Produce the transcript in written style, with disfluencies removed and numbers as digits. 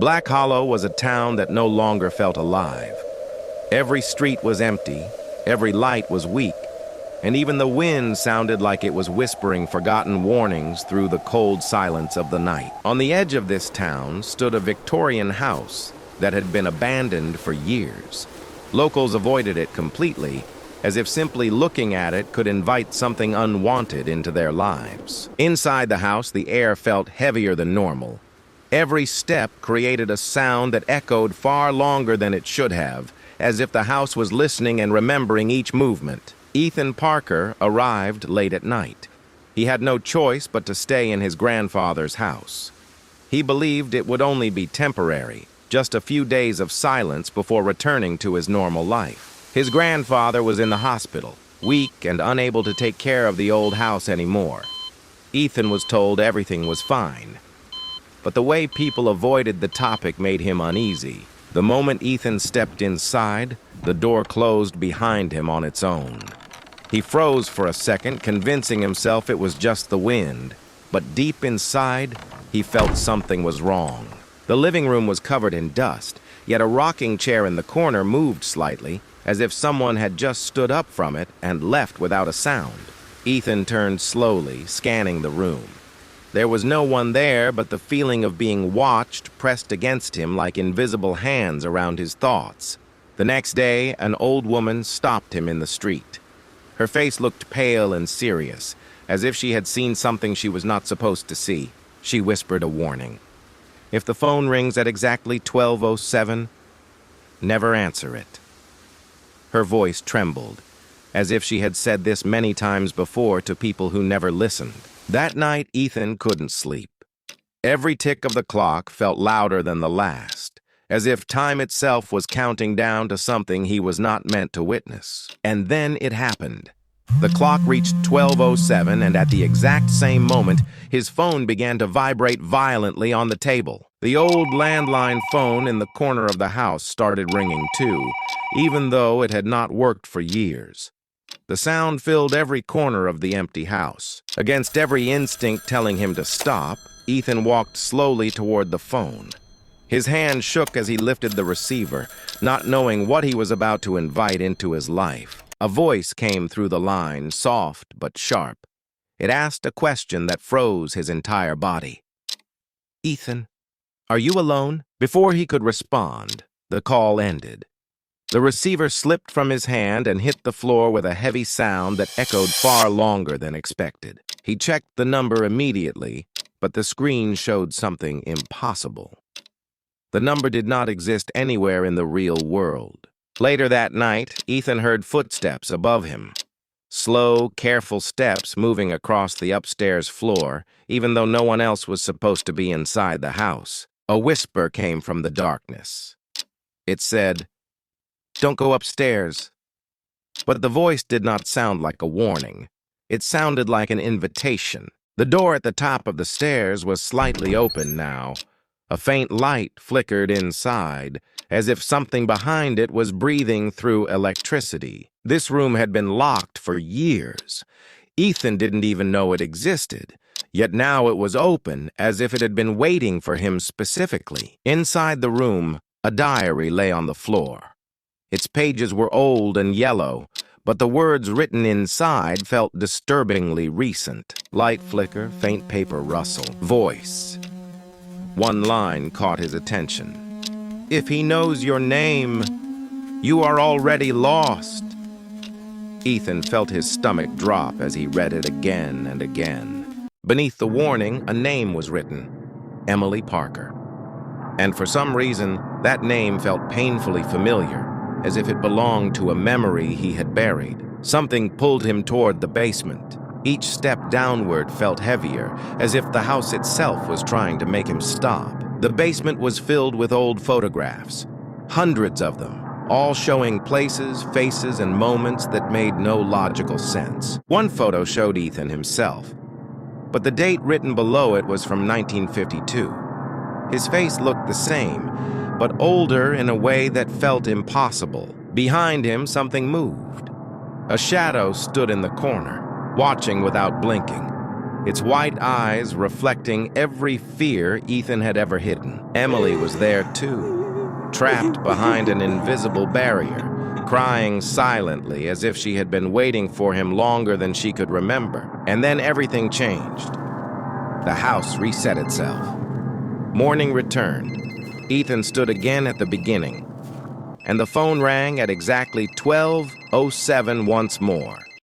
Black Hollow was a town that no longer felt alive. Every street was empty, every light was weak, and even the wind sounded like it was whispering forgotten warnings through the cold silence of the night. On the edge of this town stood a Victorian house that had been abandoned for years. Locals avoided it completely, as if simply looking at it could invite something unwanted into their lives. Inside the house, the air felt heavier than normal. Every step created a sound that echoed far longer than it should have, as if the house was listening and remembering each movement. Ethan Parker arrived late at night. He had no choice but to stay in his grandfather's house. He believed it would only be temporary, just a few days of silence before returning to his normal life. His grandfather was in the hospital, weak and unable to take care of the old house anymore. Ethan was told everything was fine. But the way people avoided the topic made him uneasy. The moment Ethan stepped inside, the door closed behind him on its own. He froze for a second, convincing himself it was just the wind. But deep inside, he felt something was wrong. The living room was covered in dust, yet a rocking chair in the corner moved slightly, as if someone had just stood up from it and left without a sound. Ethan turned slowly, scanning the room. There was no one there, but the feeling of being watched pressed against him like invisible hands around his thoughts. The next day, an old woman stopped him in the street. Her face looked pale and serious, as if she had seen something she was not supposed to see. She whispered a warning. If the phone rings at exactly 12:07, never answer it. Her voice trembled, as if she had said this many times before to people who never listened. That night, Ethan couldn't sleep. Every tick of the clock felt louder than the last, as if time itself was counting down to something he was not meant to witness. And then it happened. The clock reached 12:07, and at the exact same moment, his phone began to vibrate violently on the table. The old landline phone in the corner of the house started ringing too, even though it had not worked for years. The sound filled every corner of the empty house. Against every instinct telling him to stop, Ethan walked slowly toward the phone. His hand shook as he lifted the receiver, not knowing what he was about to invite into his life. A voice came through the line, soft but sharp. It asked a question that froze his entire body. "Ethan, are you alone?" Before he could respond, the call ended. The receiver slipped from his hand and hit the floor with a heavy sound that echoed far longer than expected. He checked the number immediately, but the screen showed something impossible. The number did not exist anywhere in the real world. Later that night, Ethan heard footsteps above him. Slow, careful steps moving across the upstairs floor, even though no one else was supposed to be inside the house. A whisper came from the darkness. It said, "Don't go upstairs." But the voice did not sound like a warning. It sounded like an invitation. The door at the top of the stairs was slightly open now. A faint light flickered inside, as if something behind it was breathing through electricity. This room had been locked for years. Ethan didn't even know it existed, yet now it was open, as if it had been waiting for him specifically. Inside the room, a diary lay on the floor. Its pages were old and yellow, but the words written inside felt disturbingly recent. Light flicker, faint paper rustle. Voice. One line caught his attention. "If he knows your name, you are already lost." Ethan felt his stomach drop as he read it again and again. Beneath the warning, a name was written, Emily Parker. And for some reason, that name felt painfully familiar, as if it belonged to a memory he had buried. Something pulled him toward the basement. Each step downward felt heavier, as if the house itself was trying to make him stop. The basement was filled with old photographs, hundreds of them, all showing places, faces, and moments that made no logical sense. One photo showed Ethan himself, but the date written below it was from 1952. His face looked the same, but older in a way that felt impossible. Behind him, something moved. A shadow stood in the corner, watching without blinking. its white eyes reflecting every fear Ethan had ever hidden. Emily was there too, trapped behind an invisible barrier, crying silently as if she had been waiting for him longer than she could remember. And then everything changed. The house reset itself. Morning returned. Ethan stood again at the beginning, and the phone rang at exactly 12:07 once more.